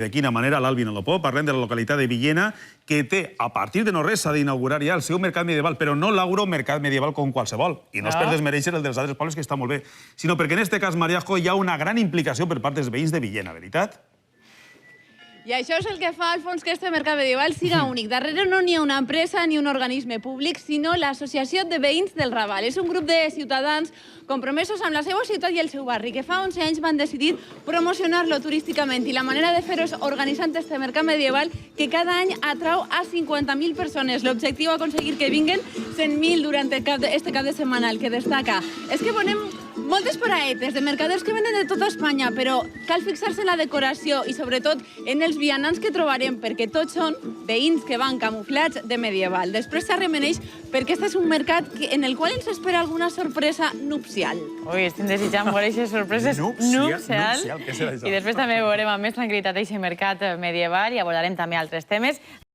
De quina manera, l'Alvin Alopó, parlem de la localitat de Villena, que té, a partir de no res, s'ha d'inaugurar ja el seu mercat medieval, però no l'agromercat medieval com qualsevol. I no és per desmereixer el dels altres pobles, que està molt bé, sinó perquè en aquest cas, Mariajo, hi ha una gran implicació per part dels veïns de Villena, veritat? I això és el que fa, Alfons, que este mercat medieval siga únic. Darrere no n'hi ha una empresa ni un organisme públic, sinó l'Associació de Veïns del Raval. És un grup de ciutadans compromesos amb la seva ciutat i el seu barri, que fa 11 anys van decidir promocionar-lo turísticament. I la manera de fer-ho és organitzant este mercat medieval que cada any atrau a 50.000 persones. L'objectiu és aconseguir que vinguen 100.000 durant este cap de setmana. El que destaca és que venem moltes paraetes de mercaders que venen de tota Espanya, però cal fixar-se en la decoració i sobretot en els vianants que trobarem, perquè tots són veïns que van camuflats de medieval. Després s'arremeneix perquè este és un mercat en el qual ens espera alguna sorpresa nupcial. Ui, estem desitjant veure aquestes sorpreses nupcial. I després també veurem amb més tranquil·litat aquest mercat medieval i abordarem també altres temes.